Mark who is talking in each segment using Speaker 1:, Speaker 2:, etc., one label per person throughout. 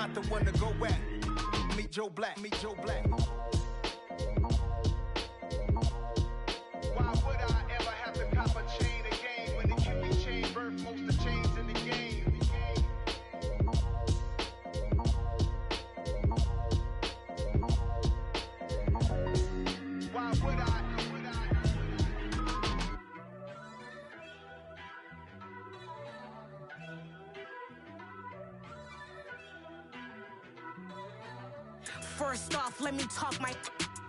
Speaker 1: not the one to go at. Meet Joe Black, meet Joe Black. Why would I ever have to cop a chain again when the Cupid chain birth most of the chains in the game? Why would I?
Speaker 2: First off, let me talk my.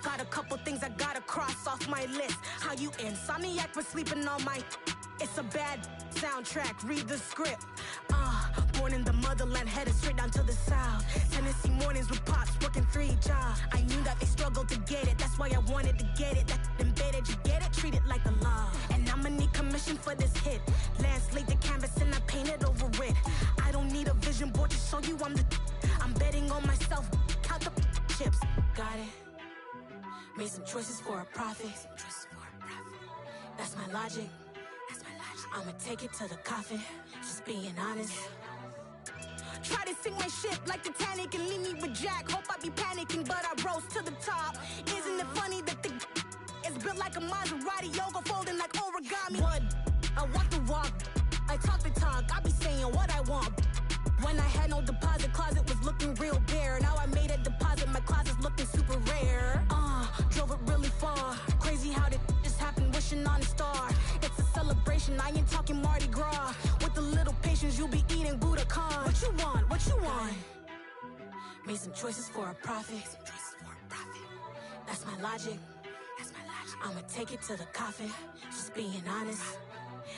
Speaker 2: Got a couple things I gotta cross off my list. How you insomniac for sleeping on my. It's a bad soundtrack, read the script. Born in the motherland, headed straight down to the south. Tennessee mornings with pops, working 3 jobs. I knew that they struggled to get it, that's why I wanted to get it. That embedded, you get it? Treat it like the law. And I'ma need commission for this hit. Lance laid the canvas and I painted over it. I don't need a vision board to show you I'm betting on myself, count the chips. Got it. Made some choices for a profit. That's my logic. I'ma take it to the coffin. Just being honest. Try to sink my ship like Titanic and leave me with Jack. Hope I be panicking, but I rose to the top. Isn't it funny that the is built like a Maserati, yoga folding like origami? What? I walk the walk. I talk the talk. I be saying what I want. When I had no deposit, closet was looking real bare. Now I made a deposit, my closet's looking super rare. Drove it really far. Crazy how did this happen, wishing on a star. It's a celebration, I ain't talking Mardi Gras. With a little patience, you'll be eating Budokan. What you want? What you want? Made some choices for a profit. That's my logic. I'ma take it to the coffin. Just being honest.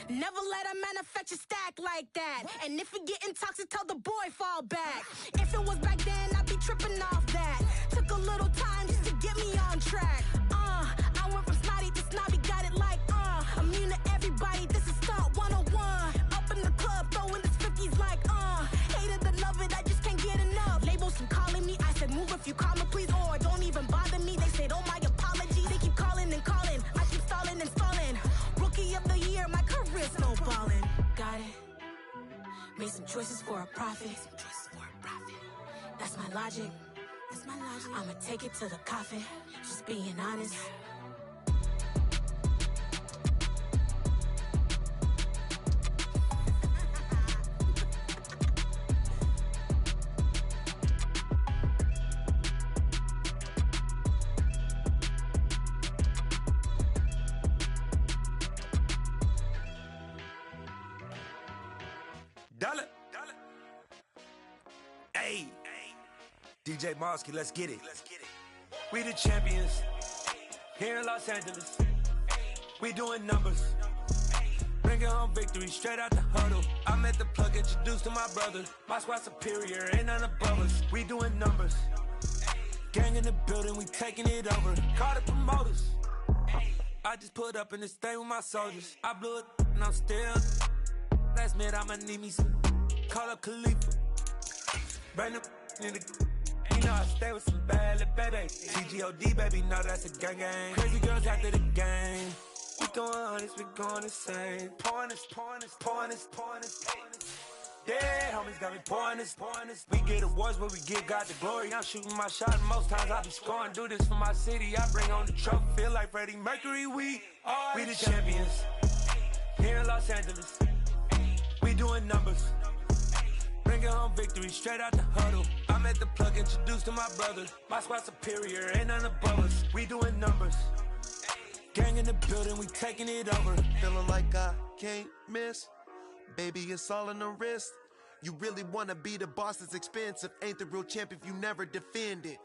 Speaker 2: Never let a manufacture stack like that. And if it getting toxic, tell the boy fall back. If it was back then, I'd be tripping off that. Took a little time just to get me on track. I went from snotty to snobby, got it like, immune to everybody, this is stunt 101. Up in the club, throwing this 50s like, hated to love it, I just can't get enough. Labels keep calling me, I said move if you call me please, or don't even bother me. They said, oh my apology, they keep calling and calling. I keep stalling and stalling. Rookie of the year, my career snowballing. Got it. Made some choices for a profit. That's my logic. I'ma take it to the coffin. Just being honest.
Speaker 3: Dollar. Hey. DJ Mosky, let's get it. We the champions here in Los Angeles. We doing numbers. Bringing home victory straight out the huddle. I met the plug, introduced to my brother. My squad superior, ain't none above us. We doing numbers. Gang in the building, we taking it over. Call the promoters. I just put up in this thing with my soldiers. I blew it and I'm still. Last minute I'ma need me some. Call up Khalifa. Bring them in the. You know I stay with some bad little baby. CGOD baby, know that's a gang gang. Crazy girls after the game. We going honest, we going insane. Pouring this. Yeah, homies got me pouring this. We get awards, but we give God the glory. I'm shooting my shot, and most times I be scoring. Do this for my city, I bring on the trophy. Feel like Freddie Mercury, we the champions here in Los Angeles. We doing numbers. Bringing home victory straight out the huddle. I met the plug, introduced to my brother. My squad superior, ain't none above us. We doing numbers. Gang in the building, we taking it over.
Speaker 4: Feeling like I can't miss. Baby, it's all in the wrist. You really wanna be the boss, it's expensive. Ain't the real champ if you never defend it.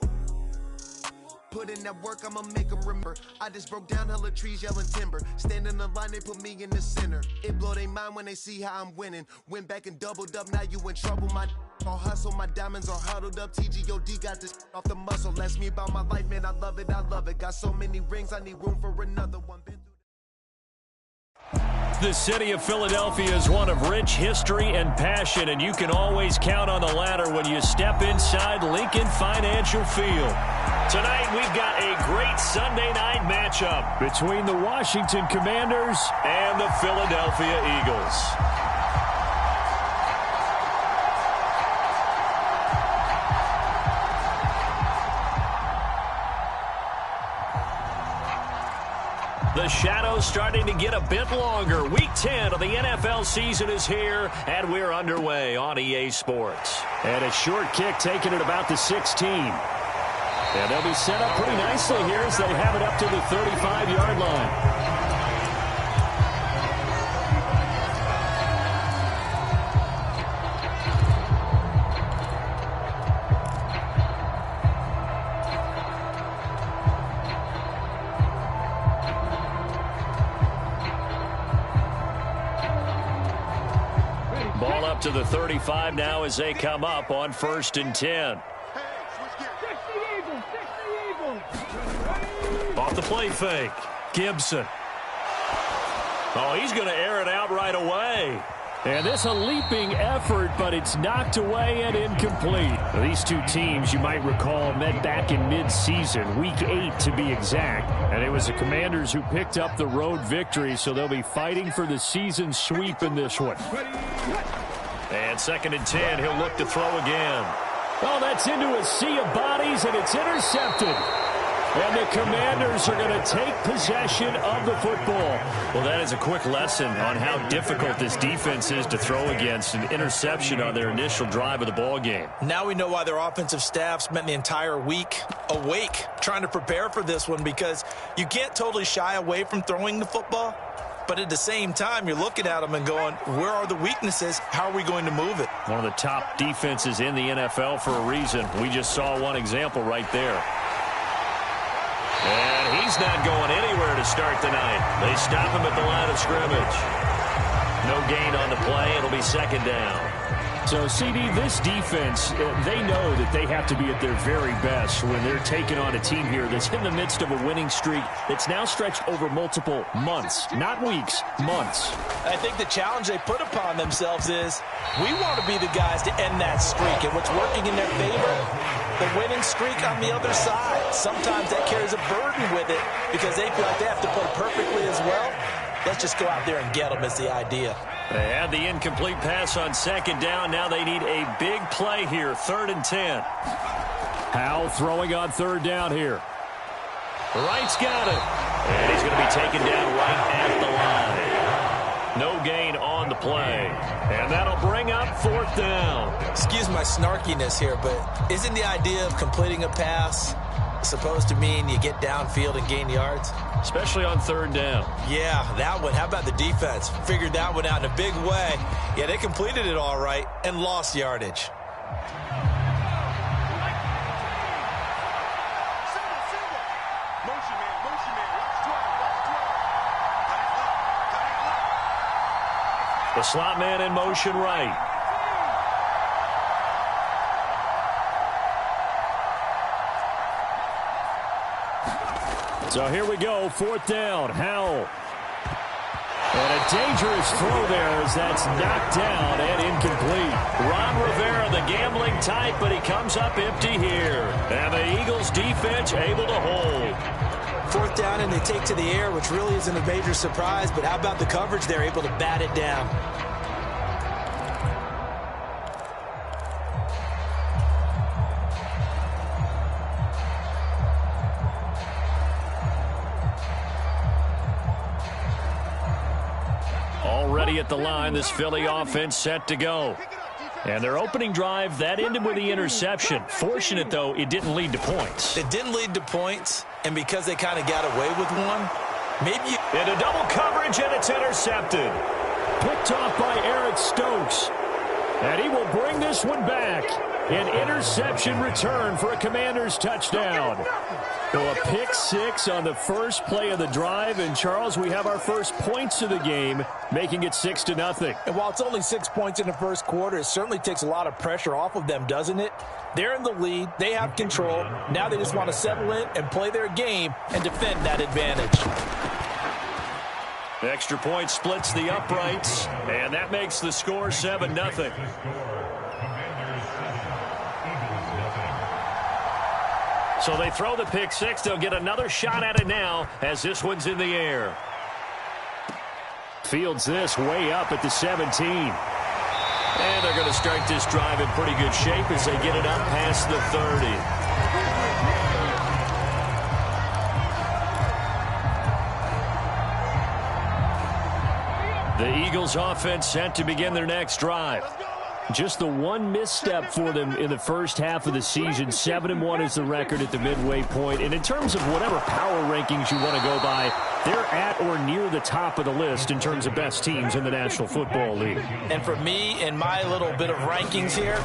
Speaker 4: Put in that work, I'ma make them remember. I just broke down hella trees, yelling timber. Stand in the line, they put me in the center. It blow they mind when they see how I'm winning. Went back and doubled up, now you in trouble. My all hustle, my diamonds are huddled up. TGOD got this off the muscle. That's me about my life, man, I love it. Got so many rings, I need room for another one.
Speaker 5: The city of Philadelphia is one of rich history and passion, and you can always count on the latter when you step inside Lincoln Financial Field. Tonight, we've got a great Sunday night matchup between the Washington Commanders and the Philadelphia Eagles. The shadows starting to get a bit longer. Week 10 of the NFL season is here, and we're underway on EA Sports.
Speaker 6: And a short kick taken at about the 16. And they'll be set up pretty nicely here as they have it up to the 35-yard line.
Speaker 5: Ball up to the 35 now as they come up on 1st and 10. Off the play fake. Gibson. Oh, he's going to air it out right away.
Speaker 6: And this a leaping effort, but it's knocked away and incomplete. These two teams, you might recall, met back in mid-season, Week 8 to be exact. And it was the Commanders who picked up the road victory, so they'll be fighting for the season sweep in this one.
Speaker 5: And 2nd and 10, he'll look to throw again.
Speaker 6: Oh, that's into a sea of bodies, and it's intercepted. And the Commanders are going to take possession of the football.
Speaker 5: Well, that is a quick lesson on how difficult this defense is to throw against. An interception on their initial drive of the ball game.
Speaker 7: Now we know why their offensive staff spent the entire week awake trying to prepare for this one, because you can't totally shy away from throwing the football. But at the same time, you're looking at them and going, where are the weaknesses? How are we going to move it?
Speaker 5: One of the top defenses in the NFL for a reason. We just saw one example right there. And he's not going anywhere to start the night. They stop him at the line of scrimmage. No gain on the play. It'll be 2nd down.
Speaker 6: So, CD, this defense, they know that they have to be at their very best when they're taking on a team here that's in the midst of a winning streak that's now stretched over multiple months, not weeks, months.
Speaker 7: I think the challenge they put upon themselves is we want to be the guys to end that streak. And what's working in their favor? The winning streak on the other side. Sometimes that carries a burden with it because they feel like they have to play perfectly as well. Let's just go out there and get them is the idea.
Speaker 5: They had the incomplete pass on 2nd down. Now they need a big play here, 3rd and 10.
Speaker 6: Howell throwing on 3rd down here.
Speaker 5: Wright's got it. And he's going to be taken down right at the line. No gain on the play. And that'll bring up 4th down.
Speaker 7: Excuse my snarkiness here, but isn't the idea of completing a pass supposed to mean you get downfield and gain yards?
Speaker 5: Especially on 3rd down.
Speaker 7: Yeah, that one. How about the defense? Figured that one out in a big way. Yeah, they completed it all right and lost yardage.
Speaker 5: The slot man in motion right.
Speaker 6: So here we go, 4th down, Howell. And a dangerous throw there as that's knocked down and incomplete.
Speaker 5: Ron Rivera, the gambling type, but he comes up empty here. And the Eagles defense able to hold.
Speaker 7: 4th down and they take to the air, which really isn't a major surprise, but how about the coverage? They're able to bat it down.
Speaker 5: Already at the line, this Philly offense set to go. And their opening drive, that ended with the interception. Fortunate, though, it didn't lead to points.
Speaker 7: It didn't lead to points, and because they kind of got away with one, maybe you...
Speaker 5: Into double coverage, and it's intercepted.
Speaker 6: Picked off by Eric Stokes. And he will bring this one back. An interception return for a Commanders touchdown. So a pick 6 on the first play of the drive. And, Charles, we have our first points of the game, making it 6-0.
Speaker 7: And while it's only 6 points in the first quarter, it certainly takes a lot of pressure off of them, doesn't it? They're in the lead. They have control. Now they just want to settle in and play their game and defend that advantage.
Speaker 5: The extra point splits the uprights, and that makes the score 7-0. So they throw the pick 6. They'll get another shot at it now as this one's in the air.
Speaker 6: Fields this way up at the 17.
Speaker 5: And they're going to start this drive in pretty good shape as they get it up past the 30. The Eagles offense set to begin their next drive.
Speaker 6: Just the one misstep for them in the first half of the season. 7-1 is the record at the midway point. And in terms of whatever power rankings you want to go by, they're at or near the top of the list in terms of best teams in the National Football League.
Speaker 7: And for me, in my little bit of rankings here,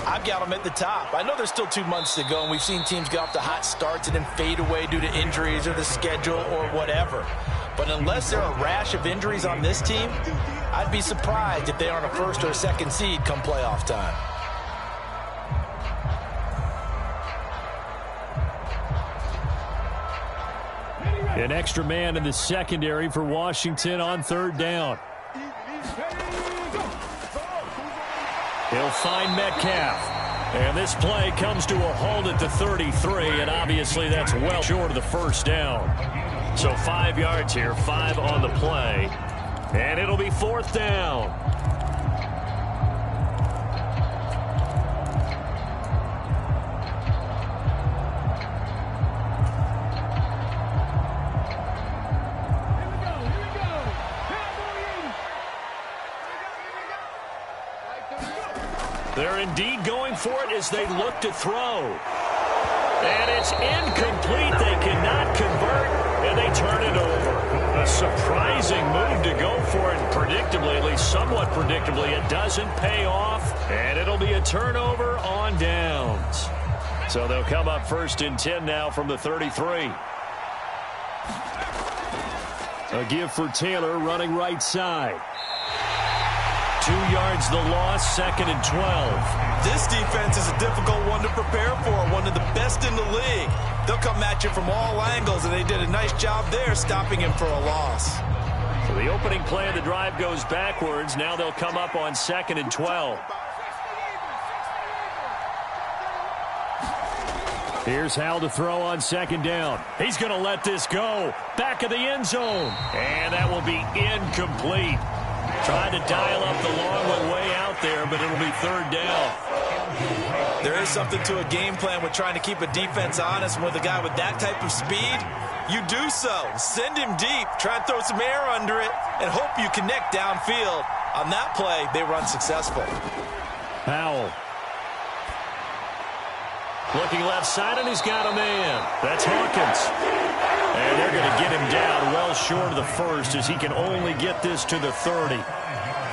Speaker 7: I've got them at the top. I know there's still 2 months to go, and we've seen teams get off to hot starts and then fade away due to injuries or the schedule or whatever. But unless there are a rash of injuries on this team, I'd be surprised if they aren't a first or a second seed come playoff time.
Speaker 6: An extra man in the secondary for Washington on third down. He'll find Metcalf. And this play comes to a halt at the 33, and obviously that's well short of the first down. So 5 yards here, 5 on the play. And it'll be fourth down. They're indeed going for it as they look to throw. And it's incomplete. They cannot convert, and they turn it over. A surprising move to go for it, predictably, at least somewhat predictably. It doesn't pay off, and it'll be a turnover on downs. So they'll come up first and 10 now from the 33. A give for Taylor running right side. 2 yards the loss, second and 12.
Speaker 7: This defense is a difficult one to prepare for, one of the best in the league. They'll come at you from all angles, and they did a nice job there stopping him for a loss.
Speaker 6: So the opening play of the drive goes backwards. Now they'll come up on second and 12. Here's Howell to throw on second down. He's going to let this go. Back of the end zone. And that will be incomplete. Trying to dial up the long one way out there, but it'll be third down.
Speaker 7: There is something to a game plan with trying to keep a defense honest. And with a guy with that type of speed, you do so. Send him deep. Try and throw some air under it and hope you connect downfield. On that play, they run successful.
Speaker 6: Howell. Looking left side, and he's got a man. That's Hawkins. And they're going to get him down well short of the first as he can only get this to the 30.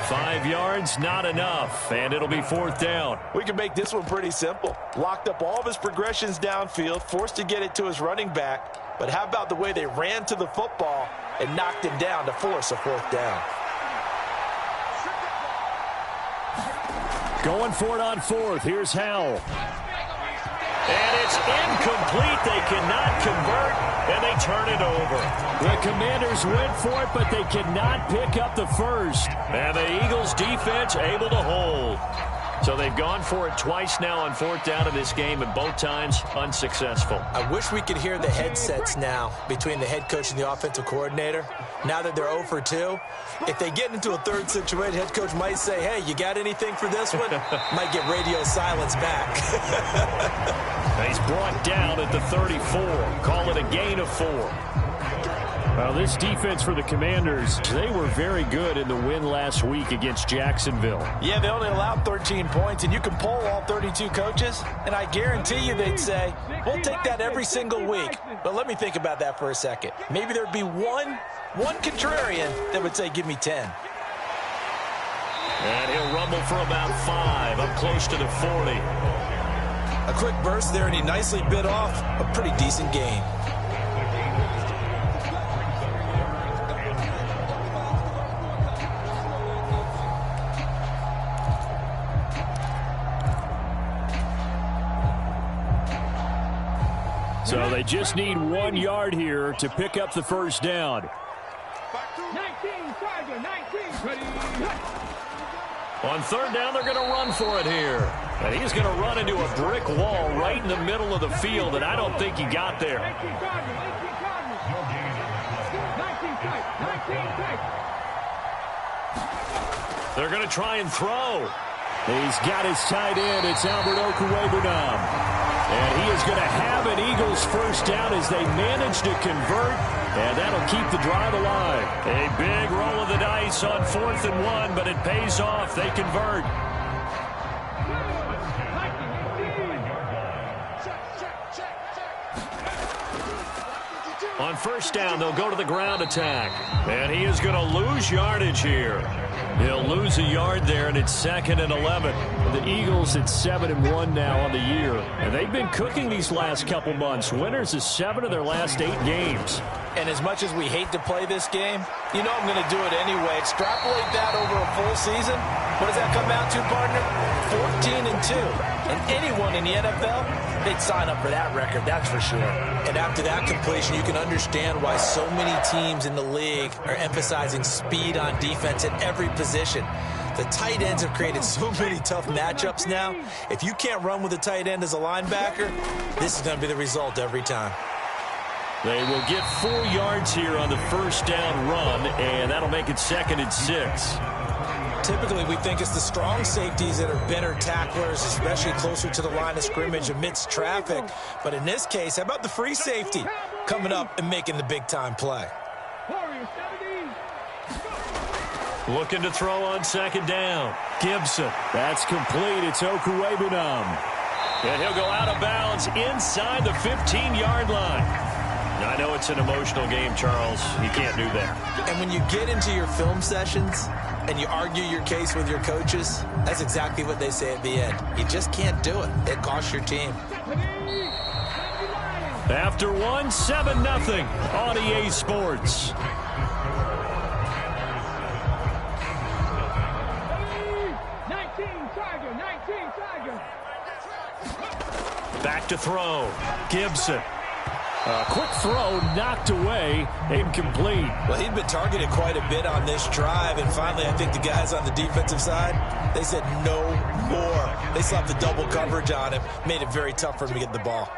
Speaker 6: 5 yards, not enough, and it'll be fourth down.
Speaker 7: We can make this one pretty simple. Locked up all of his progressions downfield, forced to get it to his running back. But how about the way they ran to the football and knocked him down to force a fourth down?
Speaker 6: Going for it on fourth. Here's Howell. And it's incomplete. They cannot convert, and they turn it over. The Commanders went for it, but they cannot pick up the first. And the Eagles defense able to hold. So they've gone for it twice now on fourth down in this game, and both times unsuccessful.
Speaker 7: I wish we could hear the headsets now between the head coach and the offensive coordinator. Now that they're 0 for 2, if they get into a third situation, head coach might say, hey, you got anything for this one? Might get radio silence back.
Speaker 6: He's brought down at the 34. Call it a gain of 4. Well, this defense for the Commanders, they were very good in the win last week against Jacksonville.
Speaker 7: Yeah, they only allowed 13 points, and you can poll all 32 coaches, and I guarantee you they'd say, we'll take that every single week. But let me think about that for a second. Maybe there'd be one contrarian that would say, give me 10.
Speaker 6: And he'll rumble for about 5, up close to the 40.
Speaker 7: A quick burst there, and he nicely bit off a pretty decent gain.
Speaker 6: So they just need 1 yard here to pick up the first down.
Speaker 1: 19, Tiger, 19. Ready.
Speaker 6: On third down, they're going to run for it here. And he's going to run into a brick wall right in the middle of the field, and I don't think he got there.
Speaker 1: 19 tight.
Speaker 6: They're going to try and throw. He's got his tight end. It's Albert Okwuegbunam. And he is going to have an Eagles first down as they manage to convert, and that'll keep the drive alive. A big roll of the dice on 4th and 1, but it pays off. They convert. On first down, they'll go to the ground attack. And he is going to lose yardage here. He'll lose a yard there, and it's 2nd and 11. The Eagles at 7-1 now on the year. And they've been cooking these last couple months. Winners of 7 of their last 8 games.
Speaker 7: And as much as we hate to play this game, you know I'm going to do it anyway. Extrapolate that over a full season. What does that come out to, partner? 14-2. And anyone in the NFL, they'd sign up for that record, that's for sure. And after that completion, you can understand why so many teams in the league are emphasizing speed on defense at every position. The tight ends have created so many tough matchups now. If you can't run with a tight end as a linebacker, this is going to be the result every time.
Speaker 6: They will get 4 yards here on the first down run, and that'll make it 2nd and 6.
Speaker 7: Typically, we think it's the strong safeties that are better tacklers, especially closer to the line of scrimmage amidst traffic. But in this case, how about the free safety coming up and making the big-time play?
Speaker 6: Looking to throw on 2nd down. Gibson. That's complete. It's Okuwebunam. And he'll go out of bounds inside the 15-yard line. Now, I know it's an emotional game, Charles. You can't do that.
Speaker 7: And when you get into your film sessions and you argue your case with your coaches, that's exactly what they say at the end. You just can't do it. It costs your team.
Speaker 6: After 1, 7-0 on EA Sports. Back to throw. Gibson. Quick throw, knocked away, incomplete.
Speaker 7: Well, he'd been targeted quite a bit on this drive, and finally I think the guys on the defensive side, they said no more. They slapped the double coverage on him, made it very tough for him to get the ball.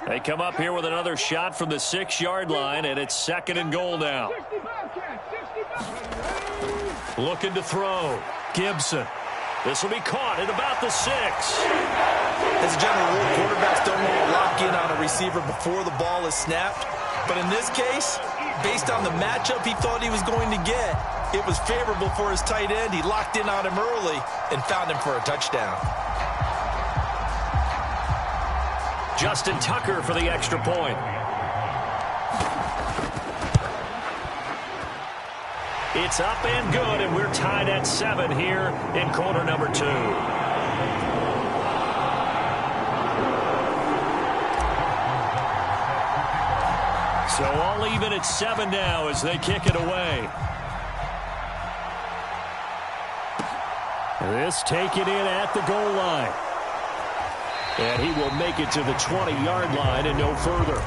Speaker 6: They come up here with another shot from the 6-yard line, and it's 2nd and goal now. Looking to throw. Gibson. This will be caught at about the 6.
Speaker 7: As a general rule, quarterbacks don't want to lock in on a receiver before the ball is snapped. But in this case, based on the matchup he thought he was going to get, it was favorable for his tight end. He locked in on him early and found him for a touchdown.
Speaker 6: Justin Tucker for the extra point. It's up and good, and we're tied at 7 here in quarter number 2. So all even at 7 now as they kick it away. This taken in at the goal line. And he will make it to the 20-yard line and no further.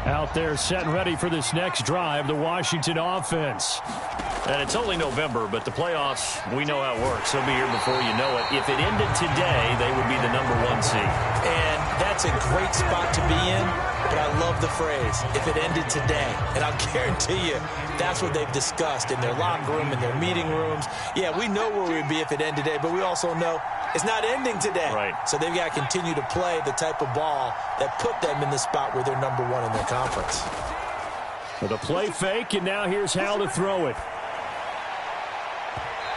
Speaker 6: Out there set and ready for this next drive, the Washington offense. And it's only November, but the playoffs, we know how it works. They'll be here before you know it. If it ended today, they would be the #1 seed.
Speaker 7: And that's a great spot to be in, but I love the phrase, if it ended today. And I'll guarantee you, that's what they've discussed in their locker room, in their meeting rooms. Yeah, we know where we'd be if it ended today, but we also know it's not ending today.
Speaker 6: Right.
Speaker 7: So they've got to continue to play the type of ball that put them in the spot where they're #1 in their conference.
Speaker 6: With a play fake, and now here's how to throw it.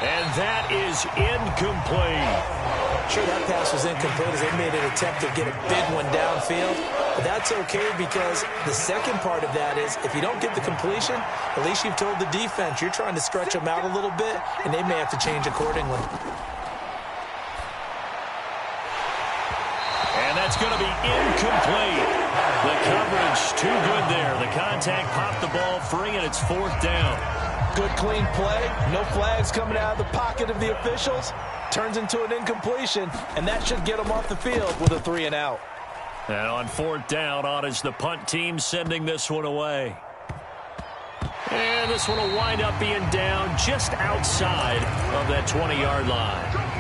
Speaker 6: And that is incomplete.
Speaker 7: Sure, that pass was incomplete as they made an attempt to get a big one downfield. But that's okay because the second part of that is if you don't get the completion, at least you've told the defense you're trying to stretch them out a little bit, and they may have to change accordingly.
Speaker 6: And that's going to be incomplete. The coverage too good there. The contact popped the ball free, and it's 4th down.
Speaker 7: Good, clean play. No flags coming out of the pocket of the officials. Turns into an incompletion, and that should get them off the field with a 3 and out.
Speaker 6: And on 4th down, on is the punt team sending this one away.
Speaker 5: And this one will wind up being down just outside of that 20-yard line.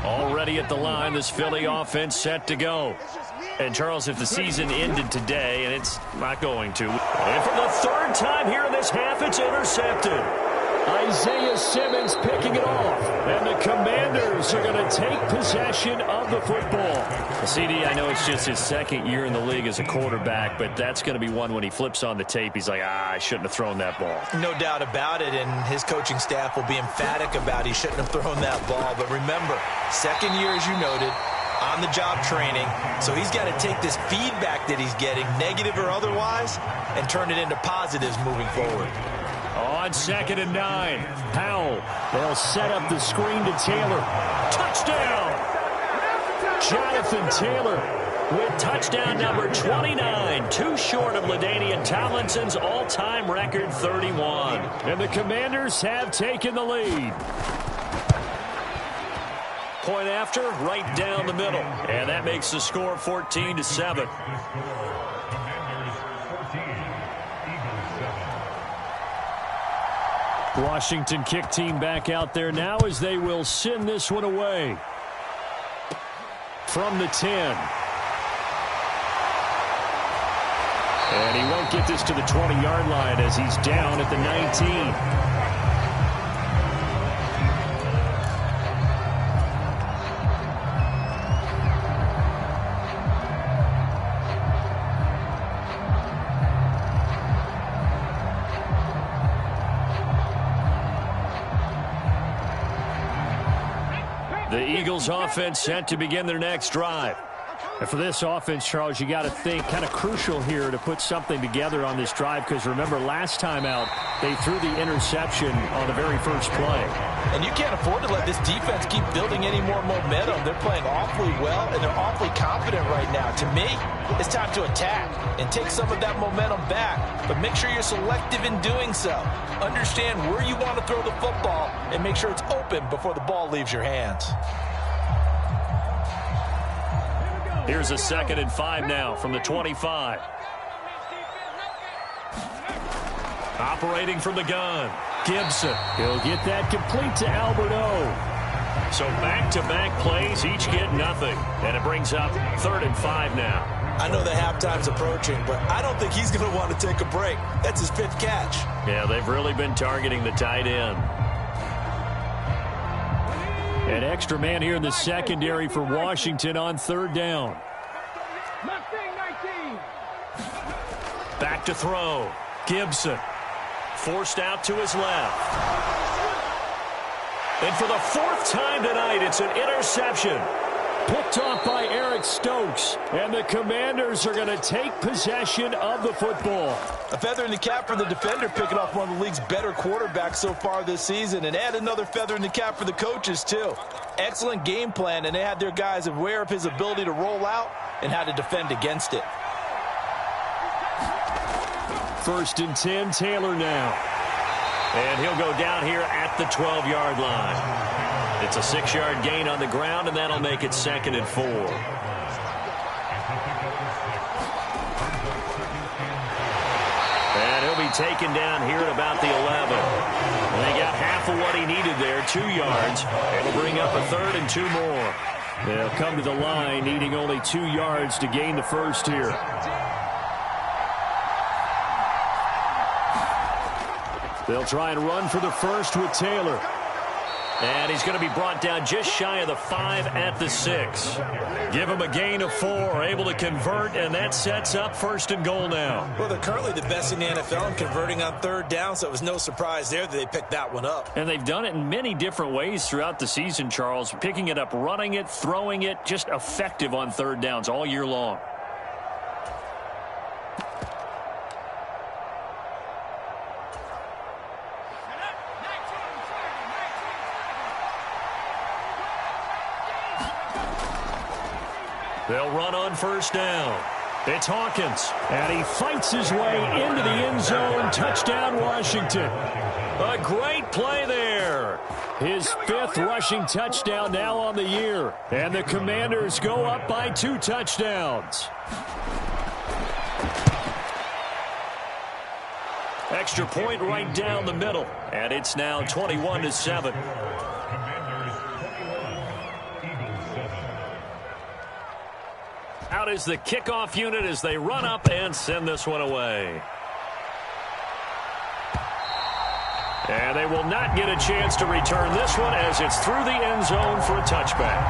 Speaker 5: Already at the line, this Philly offense set to go. And, Charles, if the season ended today, and it's not going to, and for the third time here in this half, it's intercepted.
Speaker 6: Isaiah Simmons picking it off. And the Commanders are going to take possession of the football.
Speaker 5: CD, I know it's just his second year in the league as a quarterback, but that's going to be one when he flips on the tape. He's like, I shouldn't have thrown that ball.
Speaker 7: No doubt about it, and his coaching staff will be emphatic about he shouldn't have thrown that ball. But remember, second year, as you noted, on-the-job training, so he's got to take this feedback that he's getting, negative or otherwise, and turn it into positives moving forward.
Speaker 6: On 2nd and 9, Powell. They'll set up the screen to Taylor. Touchdown! Jonathan Taylor with touchdown number 29, too short of LaDainian Tomlinson's all-time record 31. And the Commanders have taken the lead.
Speaker 5: Point after, right down the middle. And that makes the score 14-7.
Speaker 6: Washington kick team back out there now as they will send this one away. From the 10. And he won't get this to the 20-yard line as he's down at the 19.
Speaker 5: The Eagles offense set to begin their next drive.
Speaker 6: And for this offense, Charles, you got to think kind of crucial here to put something together on this drive, because remember last time out they threw the interception on the very first play.
Speaker 7: And you can't afford to let this defense keep building any more momentum. They're playing awfully well, and they're awfully confident right now. To me, it's time to attack and take some of that momentum back, but make sure you're selective in doing so. Understand where you want to throw the football and make sure it's open before the ball leaves your hands.
Speaker 5: Here's a 2nd and 5 now from the 25. Operating from the gun, Gibson.
Speaker 6: He'll get that complete to Albert O.
Speaker 5: So back-to-back plays, each get nothing. And it brings up 3rd and 5 now.
Speaker 7: I know the halftime's approaching, but I don't think he's going to want to take a break. That's his 5th catch.
Speaker 5: Yeah, they've really been targeting the tight end.
Speaker 6: An extra man here in the secondary for Washington on 3rd down.
Speaker 5: Back to throw. Gibson. Forced out to his left. And for the 4th time tonight, it's an interception.
Speaker 6: Picked off by Eric Stokes. And the Commanders are going to take possession of the football.
Speaker 7: A feather in the cap for the defender, picking off one of the league's better quarterbacks so far this season. And add another feather in the cap for the coaches, too. Excellent game plan, and they had their guys aware of his ability to roll out and how to defend against it.
Speaker 6: 1st and 10, Taylor now.
Speaker 5: And he'll go down here at the 12-yard line. It's a 6-yard gain on the ground, and that'll make it 2nd and 4. And he'll be taken down here at about the 11. And they got half of what he needed there, 2 yards. It'll bring up a 3rd and 2 more.
Speaker 6: They'll come to the line needing only 2 yards to gain the first here. They'll try and run for the first with Taylor.
Speaker 5: And he's going to be brought down just shy of the 5 at the 6. Give him a gain of 4, able to convert, and that sets up 1st and goal now.
Speaker 7: Well, they're currently the best in the NFL in converting on 3rd down, so it was no surprise there that they picked that one up.
Speaker 5: And they've done it in many different ways throughout the season, Charles. Picking it up, running it, throwing it, just effective on 3rd downs all year long. They'll run on 1st down. It's Hawkins.
Speaker 6: And he fights his way into the end zone. Touchdown, Washington.
Speaker 5: A great play there.
Speaker 6: there. His 5th rushing touchdown now on the year. And the Commanders go up by 2 touchdowns. Extra point right down the middle. And it's now 21-7. Out is the kickoff unit as they run up and send this one away. And they will not get a chance to return this one as it's through the end zone for a touchback.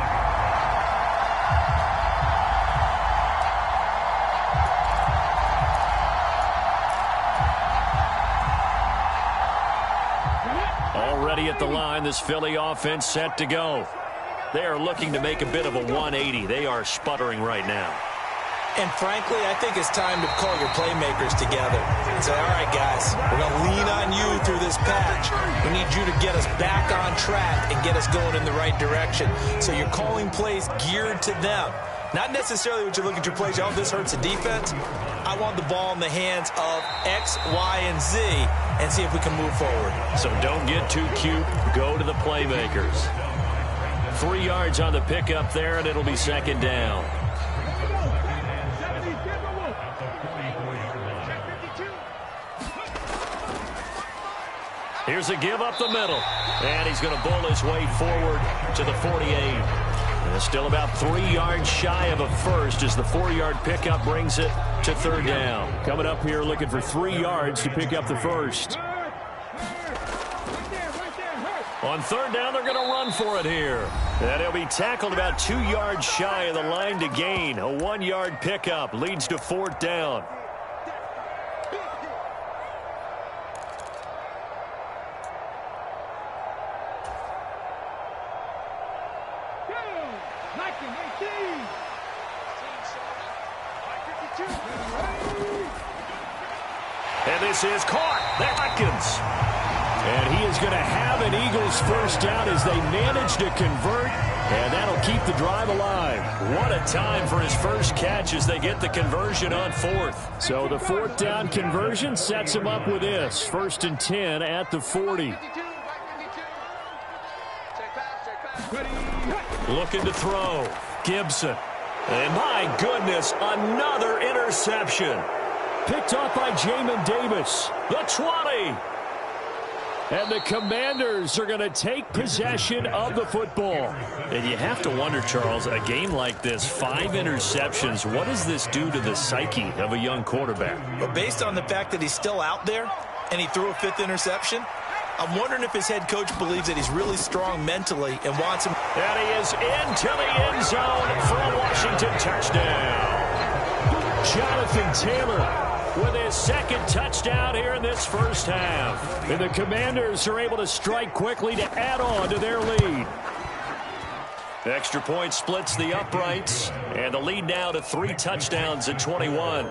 Speaker 6: Already at the line, this Philly offense set to go. They are looking to make a bit of a 180. They are sputtering right now.
Speaker 7: And frankly, I think it's time to call your playmakers together and say, all right, guys, we're going to lean on you through this patch. We need you to get us back on track and get us going in the right direction. So you're calling plays geared to them. Not necessarily what you look at your plays, oh, this hurts the defense. I want the ball in the hands of X, Y, and Z and see if we can move forward.
Speaker 6: So don't get too cute. Go to the playmakers. 3 yards on the pickup there, and it'll be second down. Here's a give up the middle. And he's going to bull his way forward to the 48. And it's still about 3 yards shy of a first as the 4-yard pickup brings it to third down. Coming up here looking for 3 yards to pick up the first. On third down, they're going to run for it here. And he'll be tackled about 2 yards shy of the line to gain. A 1-yard pickup leads to fourth down. And this is caught. That's Atkins. And he is going to have an Eagles first down as they manage to convert. And that'll keep the drive alive. What a time for his first catch as they get the conversion on fourth. So the fourth down conversion sets him up with this. 1st and 10 at the 40. Looking to throw. Gibson. And my goodness, another interception. Picked off by Jamin Davis. The 20. And the Commanders are going to take possession of the football. And you have to wonder, Charles, a game like this, 5 interceptions, what does this do to the psyche of a young quarterback?
Speaker 7: But based on the fact that he's still out there and he threw a 5th interception, I'm wondering if his head coach believes that he's really strong mentally and wants him.
Speaker 6: And he is into the end zone for a Washington touchdown. Jonathan Taylor with his 2nd touchdown here in this first half. And the Commanders are able to strike quickly to add on to their lead. Extra point splits the uprights, and the lead now to 3 touchdowns at 21.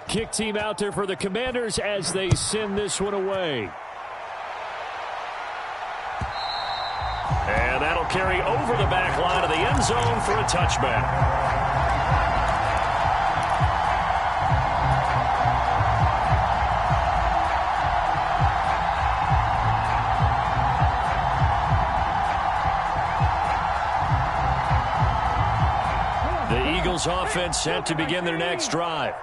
Speaker 6: Kick team out there for the Commanders as they send this one away. And that'll carry over the back line of the end zone for a touchback. The Eagles offense set to begin their next drive.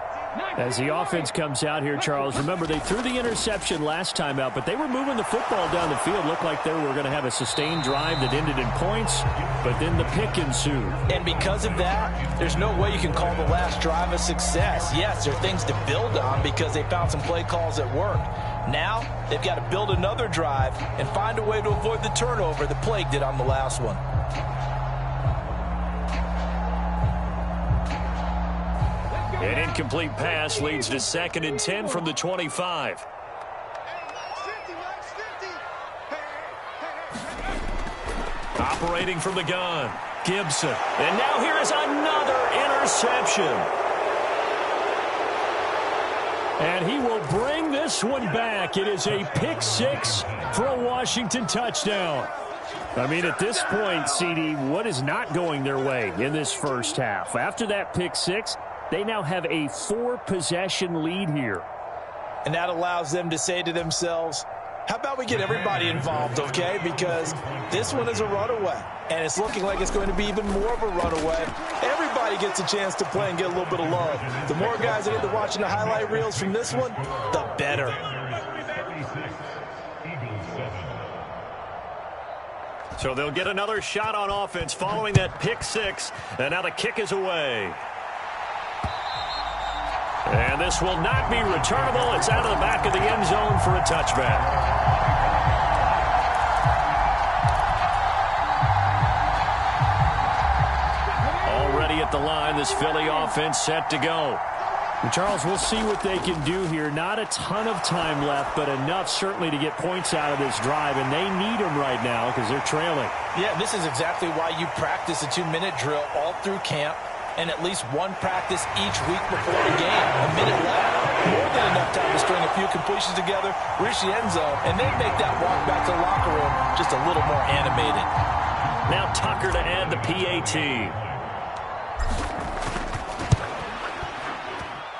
Speaker 6: As the offense comes out here, Charles, remember they threw the interception last time out, but they were moving the football down the field. Looked like they were going to have a sustained drive that ended in points, but then the pick ensued.
Speaker 7: And because of that, there's no way you can call the last drive a success. Yes, there are things to build on because they found some play calls that worked. Now, they've got to build another drive and find a way to avoid the turnover that plagued it on the last one.
Speaker 6: An incomplete pass leads to 2nd and 10 from the 25. Operating from the gun, Gibson. And now here is another interception. And he will bring this one back. It is a pick 6 for a Washington touchdown. I mean, at this point, CD, what is not going their way in this first half? After that pick 6, they now have a 4-possession lead here.
Speaker 7: And that allows them to say to themselves, how about we get everybody involved, okay? Because this one is a runaway, and it's looking like it's going to be even more of a runaway. Everybody gets a chance to play and get a little bit of love. The more guys that end up watching the highlight reels from this one, the better.
Speaker 5: So they'll get another shot on offense following that pick six, and now the kick is away. And this will not be returnable. It's out of the back of the end zone for a touchback. Already at the line, this Philly offense set to go.
Speaker 6: Charles, we'll see what they can do here. Not a ton of time left, but enough certainly to get points out of this drive, and they need them right now because they're trailing.
Speaker 7: Yeah, this is exactly why you practice a 2-minute drill all through camp, and at least one practice each week before the game. A minute left, more than enough time to string a few completions together, reach the end zone, and then make that walk back to the locker room just a little more animated.
Speaker 5: Now Tucker to add the PAT.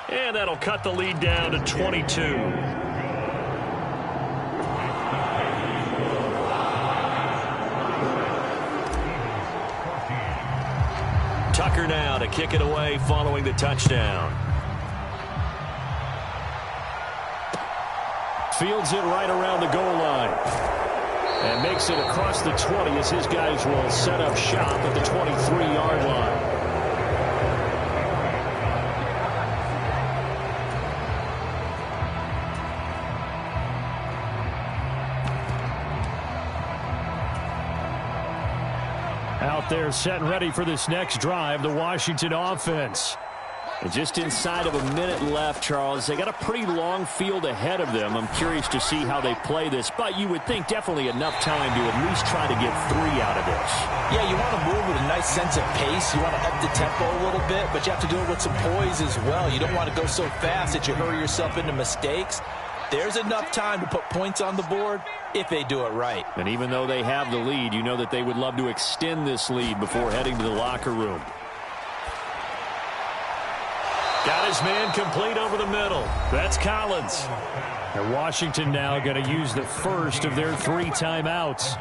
Speaker 5: And that'll cut the lead down to 22. Tucker now to kick it away following the touchdown.
Speaker 6: Fields it right around the goal line. And makes it across the 20 as his guys will set up shop at the 23-yard line. Out there set and ready for this next drive, the Washington offense. And just inside of a minute left, Charles. They got a pretty long field ahead of them. I'm curious to see how they play this, but you would think definitely enough time to at least try to get 3 out of this.
Speaker 7: Yeah, you want to move with a nice sense of pace. You want to up the tempo a little bit, but you have to do it with some poise as well. You don't want to go so fast that you hurry yourself into mistakes. There's enough time to put points on the board if they do it right.
Speaker 6: And even though they have the lead, you know that they would love to extend this lead before heading to the locker room.
Speaker 5: Got his man complete over the middle. That's Collins.
Speaker 6: And Washington now going to use the first of their 3 timeouts,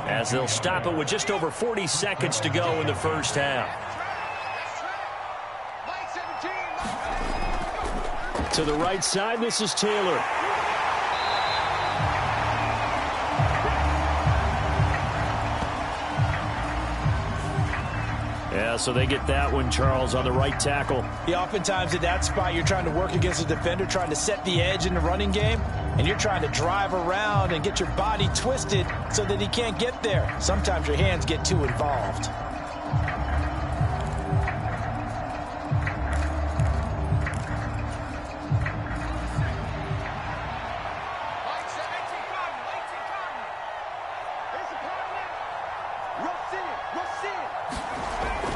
Speaker 5: as they'll stop it with just over 40 seconds to go in the first half.
Speaker 6: To the right side, this is Taylor. Yeah, so they get that one, Charles, on the right tackle.
Speaker 7: Yeah, oftentimes at that spot, you're trying to work against a defender, trying to set the edge in the running game, and you're trying to drive around and get your body twisted so that he can't get there. Sometimes your hands get too involved.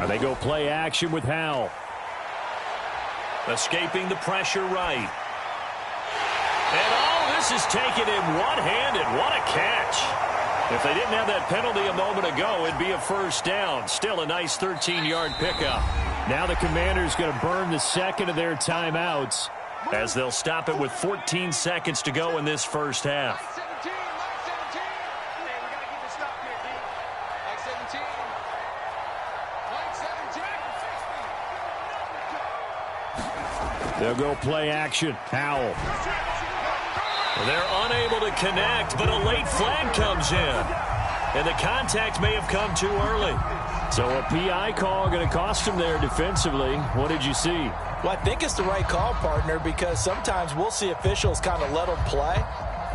Speaker 6: They go play action with Howell.
Speaker 5: Escaping the pressure right. And this is taken in one-handed. What a catch. If they didn't have that penalty a moment ago, it'd be a first down. Still a nice 13-yard pickup.
Speaker 6: Now the Commanders going to burn the second of their timeouts,
Speaker 5: as they'll stop it with 14 seconds to go in this first half.
Speaker 6: They'll go play action. Howell.
Speaker 5: They're unable to connect, but a late flag comes in. And the contact may have come too early.
Speaker 6: So a PI call going to cost him there defensively. What did you see?
Speaker 7: Well, I think it's the right call, partner, because sometimes we'll see officials kind of let them play.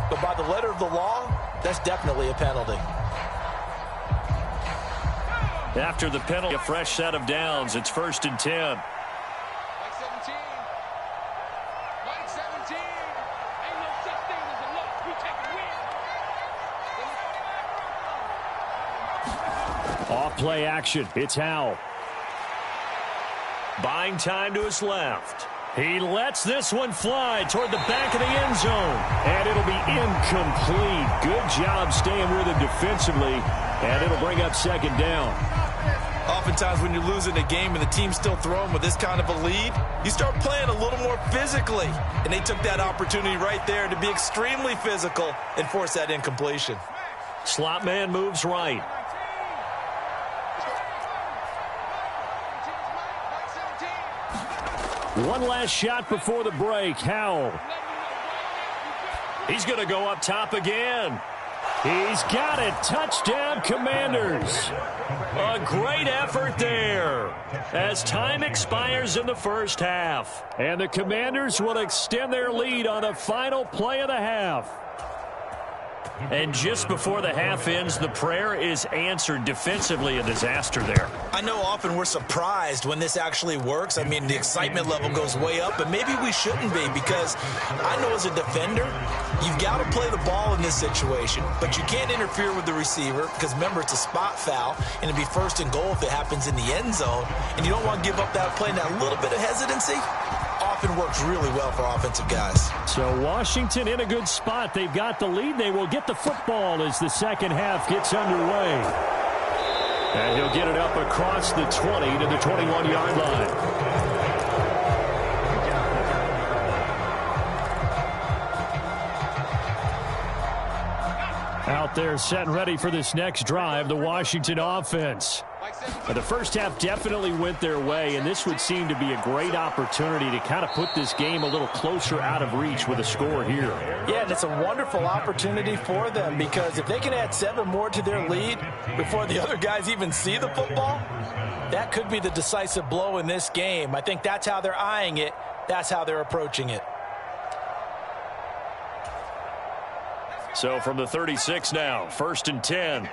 Speaker 7: But by the letter of the law, that's definitely a penalty.
Speaker 5: After the penalty, a fresh set of downs. It's 1st and 10.
Speaker 6: Off play action. It's Howell.
Speaker 5: Buying time to his left.
Speaker 6: He lets this one fly toward the back of the end zone. And it'll be incomplete. Good job staying with him defensively. And it'll bring up 2nd down.
Speaker 7: Oftentimes when you're losing a game and the team's still throwing with this kind of a lead, you start playing a little more physically. And they took that opportunity right there to be extremely physical and force that incompletion.
Speaker 5: Slot man moves right.
Speaker 6: One last shot before the break. Howell.
Speaker 5: He's going to go up top again.
Speaker 6: He's got it. Touchdown, Commanders.
Speaker 5: A great effort there as time expires in the first half.
Speaker 6: And the Commanders will extend their lead on the final play of the half.
Speaker 5: And just before the half ends, the prayer is answered. Defensively, a disaster there.
Speaker 7: I know often we're surprised when this actually works. I mean, the excitement level goes way up, but maybe we shouldn't be, because I know as a defender, you've got to play the ball in this situation, but you can't interfere with the receiver because, remember, it's a spot foul, and it'd be first and goal if it happens in the end zone, and you don't want to give up that play. And that little bit of hesitancy often works really well for offensive guys.
Speaker 6: So Washington in a good spot. They've got the lead. They will get the football as the second half gets underway. And he'll get it up across the 20 to the 21-yard line. Out there set and ready for this next drive, the Washington offense. The first half definitely went their way, and this would seem to be a great opportunity to kind of put this game a little closer out of reach with a score here.
Speaker 7: Yeah, and it's a wonderful opportunity for them, because if they can add 7 more to their lead before the other guys even see the football, that could be the decisive blow in this game. I think that's how they're eyeing it. That's how they're approaching it.
Speaker 5: So from the 36 now, 1st and 10.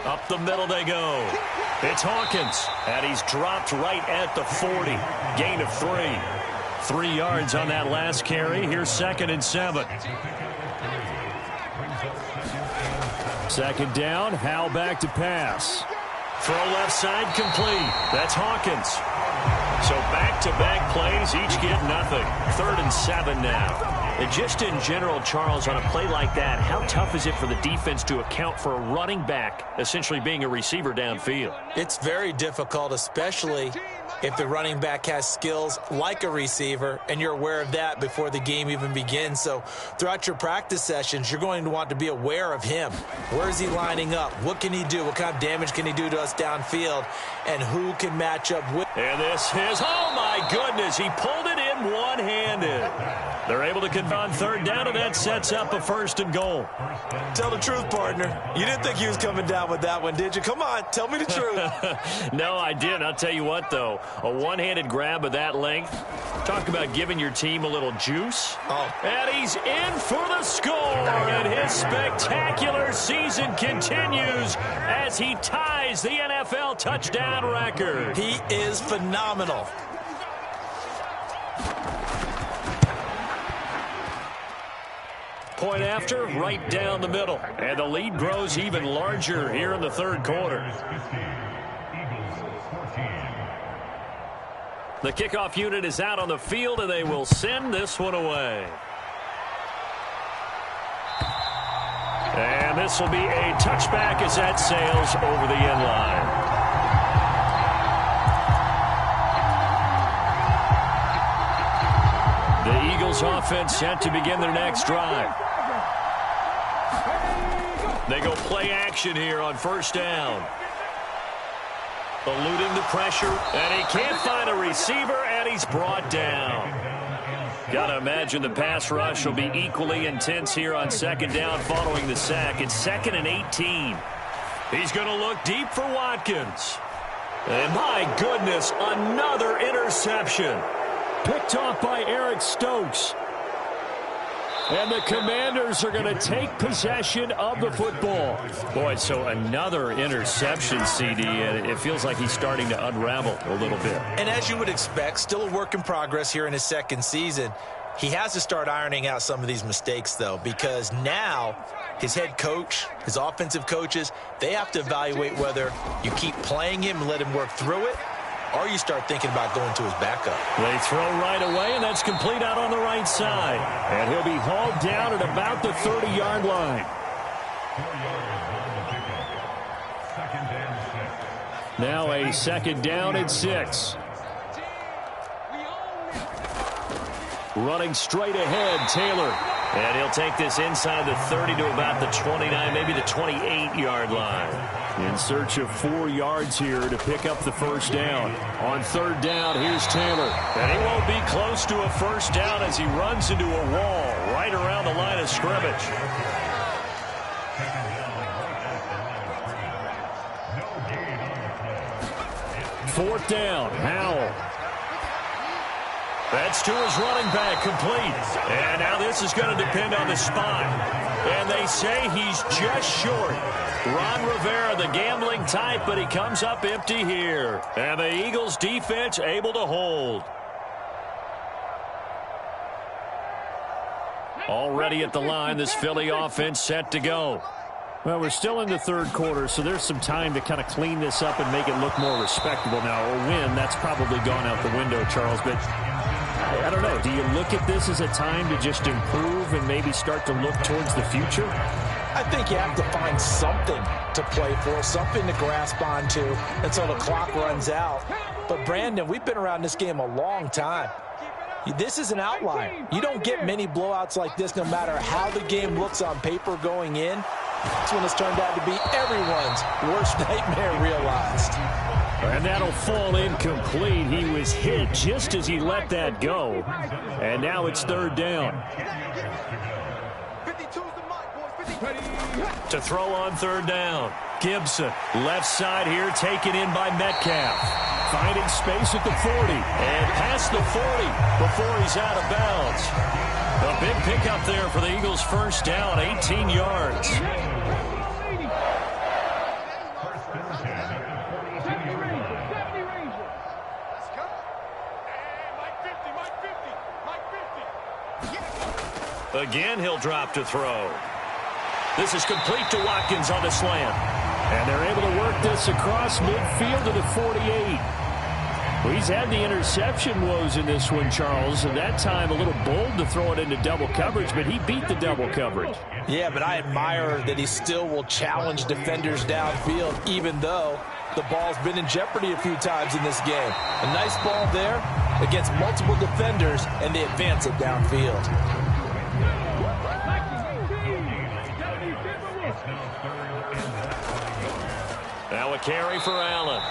Speaker 5: Up the middle they go. It's Hawkins, and he's dropped right at the 40. Gain of 3. 3 yards on that last carry. Here's 2nd and 7.
Speaker 6: Second down, Howell back to pass.
Speaker 5: Throw left side complete. That's Hawkins. So back-to-back plays, each get nothing. 3rd and 7 now. And just in general, Charles, on a play like that, how tough is it for the defense to account for a running back essentially being a receiver downfield?
Speaker 7: It's very difficult, especially if the running back has skills like a receiver, and you're aware of that before the game even begins. So throughout your practice sessions, you're going to want to be aware of him. Where is he lining up? What can he do? What kind of damage can he do to us downfield? And who can match up with?
Speaker 5: And this is, oh my goodness, he pulled it in one-handed. They're able to convert on 3rd down, and that sets up a 1st and goal.
Speaker 7: Tell the truth, partner. You didn't think he was coming down with that one, did you? Come on, tell me the truth.
Speaker 5: No, I didn't. I'll tell you what, though. A one-handed grab of that length. Talk about giving your team a little juice.
Speaker 7: Oh.
Speaker 5: And he's in for the score, and his spectacular season continues as he ties the NFL touchdown record.
Speaker 7: He is phenomenal.
Speaker 5: Point after, right down the middle. And the lead grows even larger here in the 3rd quarter. The kickoff unit is out on the field, and they will send this one away. And this will be a touchback as that sails over the end line. The Eagles offense set to begin their next drive. They go play action here on 1st down. Eluding the pressure, and he can't find a receiver, and he's brought down. Gotta imagine the pass rush will be equally intense here on 2nd down following the sack. It's 2nd and 18. He's gonna look deep for Watkins. And my goodness, another interception.
Speaker 6: Picked off by Eric Stokes. And the Commanders are going to take possession of the football.
Speaker 5: Boy, so another interception, CD, and it feels like he's starting to unravel a little bit.
Speaker 7: And as you would expect, still a work in progress here in his 2nd season. He has to start ironing out some of these mistakes, though, because now his head coach, his offensive coaches, they have to evaluate whether you keep playing him and let him work through it, or you start thinking about going to his backup.
Speaker 6: They throw right away, and that's complete out on the right side. And he'll be hauled down at about the 30-yard line. Now a 2nd down and 6. Running straight ahead, Taylor.
Speaker 5: And he'll take this inside the 30 to about the 29, maybe the 28-yard line.
Speaker 6: In search of 4 yards here to pick up the first down. On 3rd down, here's Taylor.
Speaker 5: And he won't be close to a first down as he runs into a wall right around the line of scrimmage.
Speaker 6: Fourth down, Howell.
Speaker 5: That's to his running back, complete. And now this is going to depend on the spot. And they say he's just short. Ron Rivera, the gambling type, but he comes up empty here. And the Eagles defense able to hold.
Speaker 6: Already at the line, this Philly offense set to go. Well, we're still in the 3rd quarter, so there's some time to kind of clean this up and make it look more respectable now. A win, that's probably gone out the window, Charles, but I don't know. Do you look at this as a time to just improve and maybe start to look towards the future?
Speaker 7: I think you have to find something to play for, something to grasp onto until the clock runs out. But, Brandon, we've been around this game a long time. This is an outlier. You don't get many blowouts like this no matter how the game looks on paper going in. This one has turned out to be everyone's worst nightmare realized.
Speaker 6: And that'll fall incomplete. He was hit just as he let that go. And now it's 3rd down.
Speaker 5: To throw on 3rd down. Gibson, left side here, taken in by Metcalf.
Speaker 6: Finding space at the 40.
Speaker 5: And past the 40 before he's out of bounds. A big pickup there for the Eagles' first down, 18 yards. Again, he'll drop to throw. This is complete to Watkins on the slant.
Speaker 6: And they're able to work this across midfield to the 48. Well, he's had the interception woes in this one, Charles. At that time, a little bold to throw it into double coverage, but he beat the double coverage.
Speaker 7: Yeah, but I admire that he still will challenge defenders downfield, even though the ball's been in jeopardy a few times in this game. A nice ball there against multiple defenders, and they advance it downfield.
Speaker 5: Now a carry for Allen.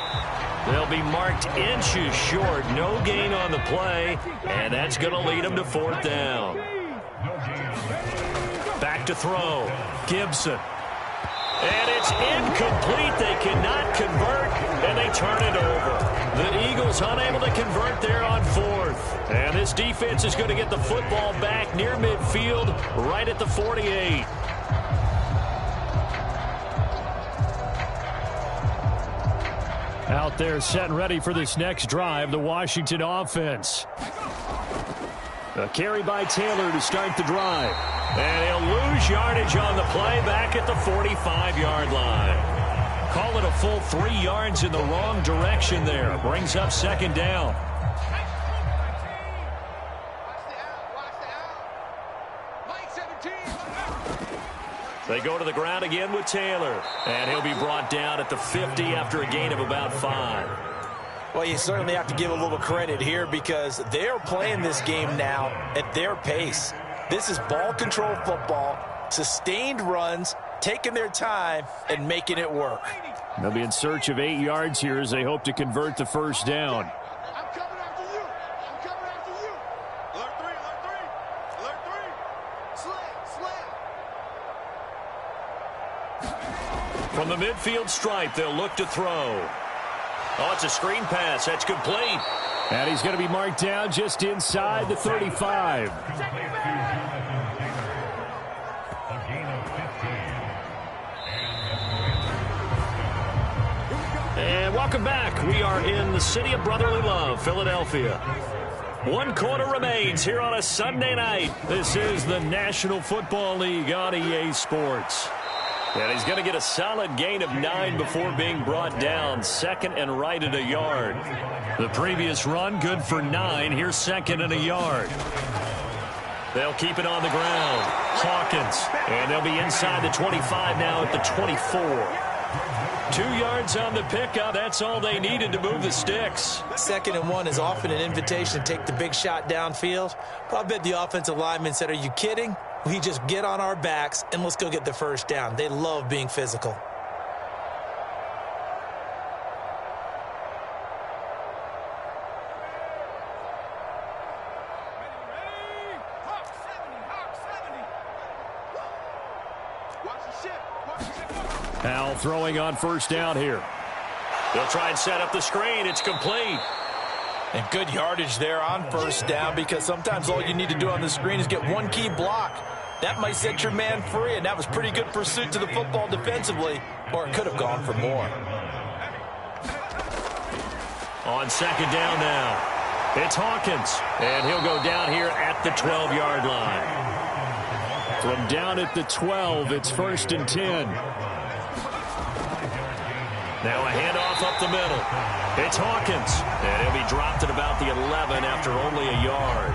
Speaker 5: They'll be marked inches short. No gain on the play, and that's going to lead them to 4th down. Back to throw. Gibson. And it's incomplete. They cannot convert, and they turn it over. The Eagles unable to convert there on 4th. And this defense is going to get the football back near midfield, right at the 48.
Speaker 6: Out there set and ready for this next drive, the Washington offense. A carry by Taylor to start the drive.
Speaker 5: And he'll lose yardage on the play back at the 45-yard line. Call it a full 3 yards in the wrong direction there. Brings up 2nd down. They go to the ground again with Taylor. And he'll be brought down at the 50 after a gain of about 5.
Speaker 7: Well, you certainly have to give a little credit here because they're playing this game now at their pace. This is ball control football, sustained runs, taking their time, and making it work.
Speaker 6: They'll be in search of 8 yards here as they hope to convert the first down.
Speaker 1: I'm coming after you. I'm coming after you. Alert 3, alert 3. Alert 3. Slam.
Speaker 5: From the midfield stripe, they'll look to throw. Oh, it's a screen pass. That's complete.
Speaker 6: And he's going to be marked down just inside the 35.
Speaker 5: And welcome back. We are in the city of brotherly love, Philadelphia. 1 quarter remains here on a Sunday night. This is the National Football League on EA Sports. And he's going to get a solid gain of 9 before being brought down. 2nd and right at a yard. The previous run, good for 9. Here's 2nd and a yard. They'll keep it on the ground. Hawkins. And they'll be inside the 25 now at the 24. 2 yards on the pickup. That's all they needed to move the sticks.
Speaker 7: 2nd and 1 is often an invitation to take the big shot downfield. But I bet the offensive lineman said, are you kidding? We just get on our backs and let's go get the first down. They love being physical.
Speaker 6: Howell throwing on first down here.
Speaker 5: They'll try and set up the screen. It's complete.
Speaker 7: And good yardage there on first down, because sometimes all you need to do on the screen is get one key block. That might set your man free, and that was pretty good pursuit to the football defensively, or it could have gone for more.
Speaker 5: On 2nd down now, it's Hawkins, and he'll go down here at the 12-yard line.
Speaker 6: From down at the 12, it's 1st and 10.
Speaker 5: Now a handoff up the middle. It's Hawkins, and he'll be dropped at about the 11 after only a yard.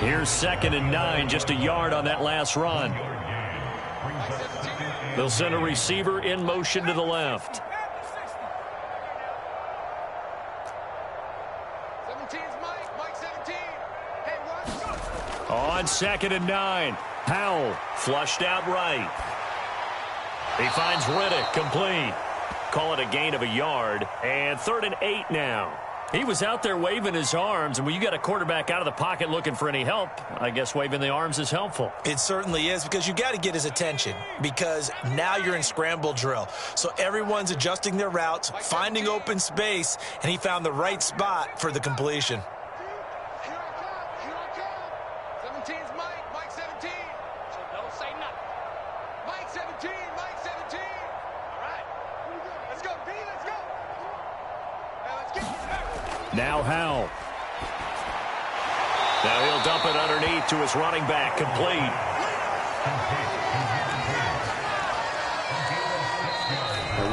Speaker 5: Here's 2nd and 9, just a yard on that last run. They'll send a receiver in motion to the left.
Speaker 1: 17's Mike 17. Hey, watch.
Speaker 5: On 2nd and 9, Howell flushed out right. He finds Riddick complete. Call it a gain of a yard, and 3rd and 8 now. He was out there waving his arms, and when you got a quarterback out of the pocket looking for any help, I guess waving the arms is helpful.
Speaker 7: It certainly is, because you got to get his attention, because now you're in scramble drill. So everyone's adjusting their routes, finding open space, and he found the right spot for the completion.
Speaker 1: Here I come. 17's Mike 17. So don't say nothing. Mike 17. All right. Let's go, B, let's go. Now let's get this.
Speaker 6: Now Howell.
Speaker 5: Now he'll dump it underneath to his running back, complete.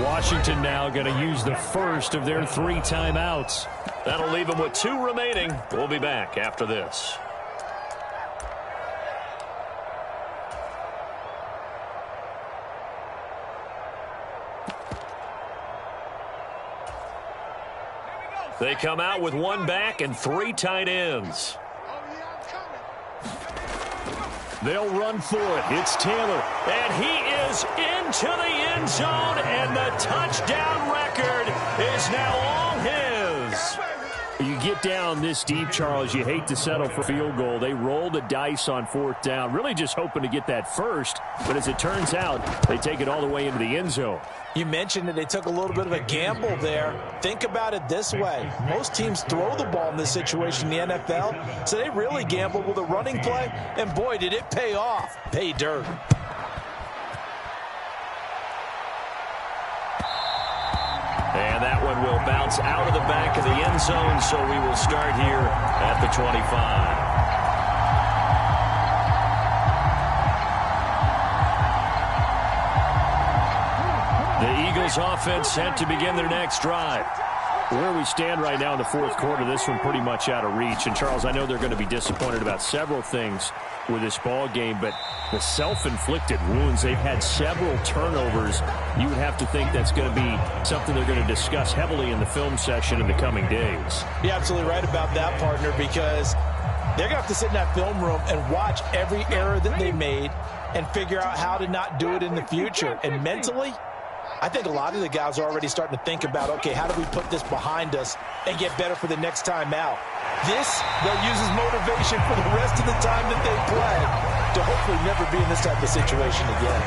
Speaker 6: Washington now going to use the first of their 3 timeouts.
Speaker 5: That'll leave them with 2 remaining. We'll be back after this. They come out with 1 back and 3 tight ends.
Speaker 6: They'll run for it. It's Taylor.
Speaker 5: And he is into the end zone, and the touchdown record is now all his.
Speaker 6: You get down this deep, Charles, you hate to settle for field goal. They roll the dice on 4th down, really just hoping to get that first. But as it turns out, they take it all the way into the end zone.
Speaker 7: You mentioned that they took a little bit of a gamble there. Think about it this way. Most teams throw the ball in this situation in the NFL, so they really gamble with a running play, and boy, did it pay off. Pay dirt.
Speaker 5: And that one will bounce out of the back of the end zone, so we will start here at the 25. The Eagles offense set to begin their next drive.
Speaker 6: Where we stand right now in the 4th quarter, this one pretty much out of reach. And, Charles, I know they're going to be disappointed about several things with this ball game, but the self-inflicted wounds, they've had several turnovers. You would have to think that's going to be something they're going to discuss heavily in the film session in the coming days.
Speaker 7: You're absolutely right about that, partner, because they're going to have to sit in that film room and watch every error that they made and figure out how to not do it in the future. And mentally, I think a lot of the guys are already starting to think about, okay, how do we put this behind us and get better for the next time out? This, they'll use as motivation for the rest of the time that they play to hopefully never be in this type of situation again.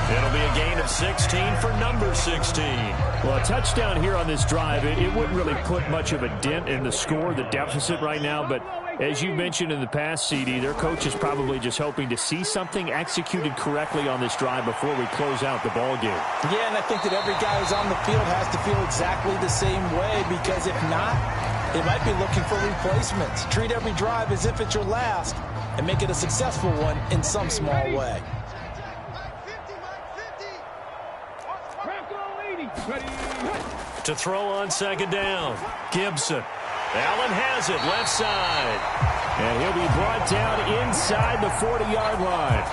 Speaker 5: It'll be a gain of 16 for number 16.
Speaker 6: Well, a touchdown here on this drive, it wouldn't really put much of a dent in the score, the deficit right now, but as you mentioned in the past, CD, their coach is probably just hoping to see something executed correctly on this drive before we close out the ball game.
Speaker 7: Yeah, and I think that every guy who's on the field has to feel exactly the same way, because if not, they might be looking for replacements. Treat every drive as if it's your last and make it a successful one in some small way.
Speaker 5: To throw on second down. Gibson. Allen has it, left side. And he'll be brought down inside the 40-yard line.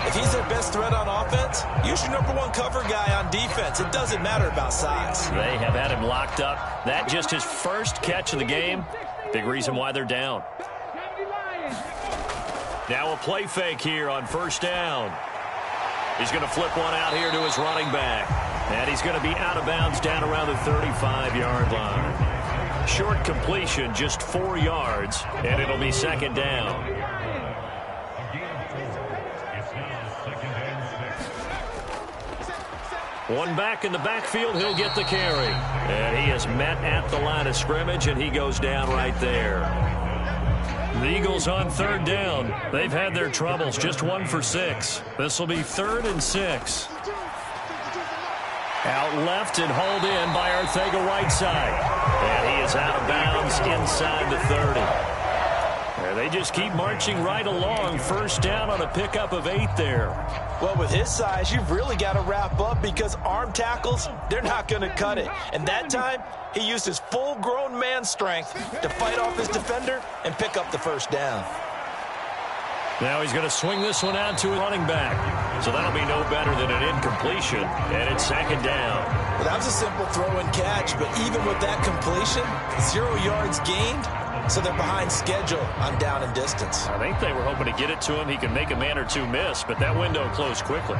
Speaker 7: If he's their best threat on offense, use your #1 cover guy on defense. It doesn't matter about size.
Speaker 5: They have had him locked up. That just his first catch of the game. Big reason why they're down. Now a play fake here on first down. He's going to flip one out here to his running back. And he's going to be out of bounds down around the 35-yard line. Short completion, just 4 yards, and it'll be second down. One back in the backfield, he'll get the carry. And he is met at the line of scrimmage, and he goes down right there. The Eagles on third down. They've had their troubles, just 1 for 6. This will be 3rd and 6. Out left and hauled in by Arcega-Whiteside. And he is out of bounds inside the 30. And they just keep marching right along. First down on a pickup of 8 there.
Speaker 7: Well, with his size, you've really got to wrap up because arm tackles, they're not going to cut it. And that time, he used his full-grown man strength to fight off his defender and pick up the first down.
Speaker 5: Now he's going to swing this one out to a running back. So that'll be no better than an incompletion, and it's second down.
Speaker 7: Well, that was a simple throw and catch, but even with that completion, 0 yards gained, so they're behind schedule on down and distance.
Speaker 5: I think they were hoping to get it to him. He can make a man or two miss, but that window closed quickly.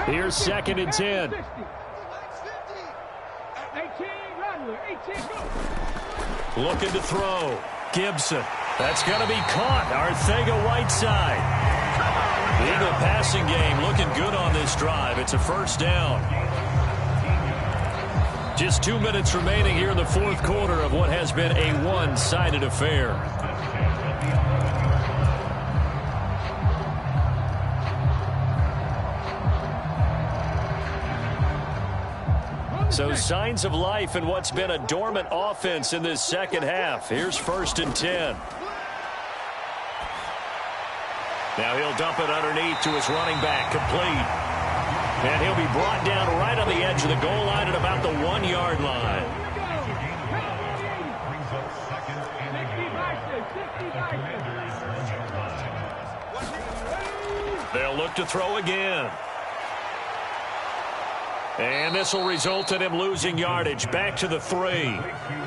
Speaker 5: Here's 2nd and 10. Looking to throw. Gibson. That's going to be caught. Arcega-Whiteside. The Eagle passing game looking good on this drive. It's a first down. Just 2 minutes remaining here in the 4th quarter of what has been a one-sided affair. So signs of life in what's been a dormant offense in this second half. Here's 1st and 10. Now he'll dump it underneath to his running back, complete. And he'll be brought down right on the edge of the goal line at about the 1-yard line. They'll look to throw again. And this will result in him losing yardage back to the 3.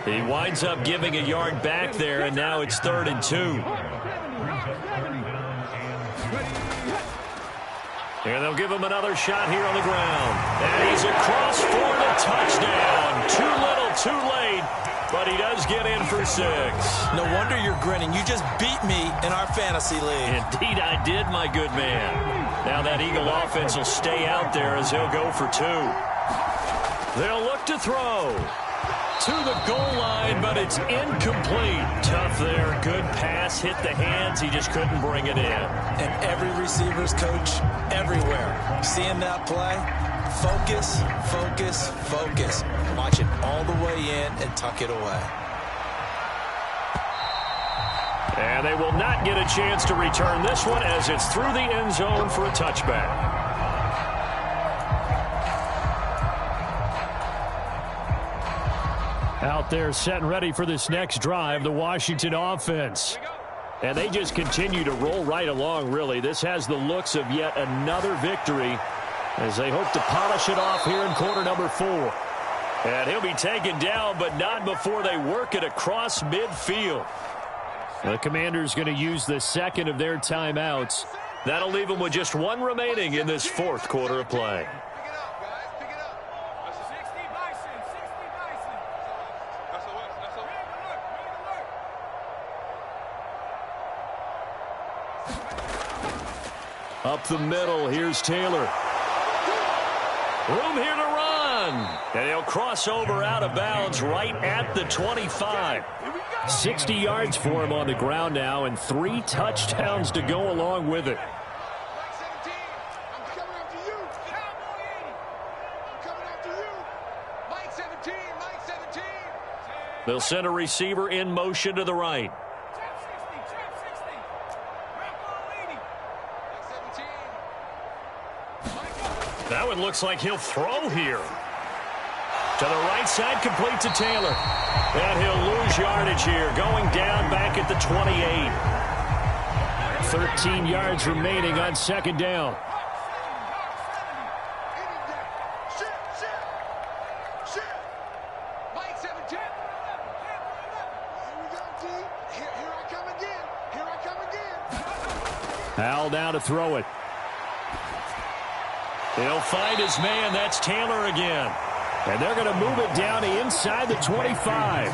Speaker 5: He winds up giving a yard back there, and now it's 3rd and 2. And they'll give him another shot here on the ground. And he's across for the touchdown. Too little, too late, but he does get in for 6.
Speaker 7: No wonder you're grinning. You just beat me in our fantasy league.
Speaker 5: Indeed I did, my good man. Now that Eagle offense will stay out there as he'll go for 2. They'll look to throw to the goal line, but it's incomplete. Tough there. Good pass. Hit the hands. He just couldn't bring it in.
Speaker 7: And every receiver's coach everywhere. Seeing that play, focus, focus, focus. Watch it all the way in and tuck it away.
Speaker 5: And they will not get a chance to return this one as it's through the end zone for a touchback. Out there set and ready for this next drive, the Washington offense. And they just continue to roll right along, really. This has the looks of yet another victory as they hope to polish it off here in quarter number 4. And he'll be taken down, but not before they work it across midfield. The Commanders going to use the second of their timeouts. That'll leave them with just 1 remaining in this 4th quarter of play. Up the middle, here's Taylor. Room here to run. And he'll cross over out of bounds right at the 25. 60 yards for him on the ground now and 3 touchdowns to go along with it. They'll send a receiver in motion to the right. That one looks like he'll throw here. To the right side, complete to Taylor. And he'll lose yardage here, going down back at the 28. 13 yards remaining on second down.
Speaker 1: Mike 17. Here we go, T. Here I come again. Here I come again.
Speaker 6: Al now to throw it.
Speaker 5: He'll find his man. That's Taylor again.
Speaker 6: And they're going to move it down to inside the 25.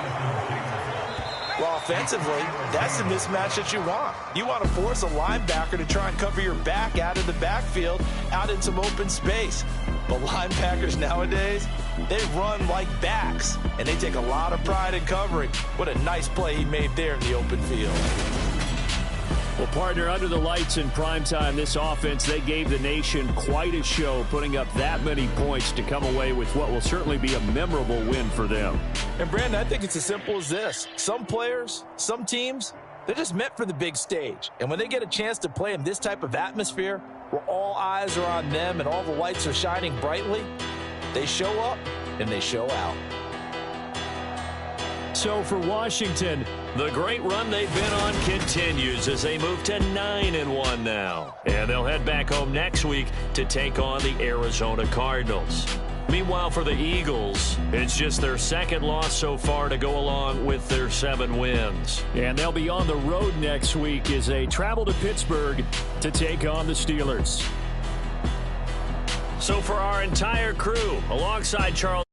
Speaker 7: Well, offensively, that's the mismatch that you want. You want to force a linebacker to try and cover your back out of the backfield, out in some open space. But linebackers nowadays, they run like backs, and they take a lot of pride in covering. What a nice play he made there in the open field.
Speaker 6: Well, partner, under the lights in primetime, this offense, they gave the nation quite a show, putting up that many points to come away with what will certainly be a memorable win for them.
Speaker 7: And, Brandon, I think it's as simple as this. Some players, some teams, they're just meant for the big stage. And when they get a chance to play in this type of atmosphere, where all eyes are on them and all the lights are shining brightly, they show up and they show out.
Speaker 5: So for Washington, the great run they've been on continues as they move to 9-1 now. And they'll head back home next week to take on the Arizona Cardinals. Meanwhile, for the Eagles, it's just their second loss so far to go along with their 7 wins.
Speaker 6: And they'll be on the road next week as they travel to Pittsburgh to take on the Steelers.
Speaker 5: So for our entire crew, alongside Charles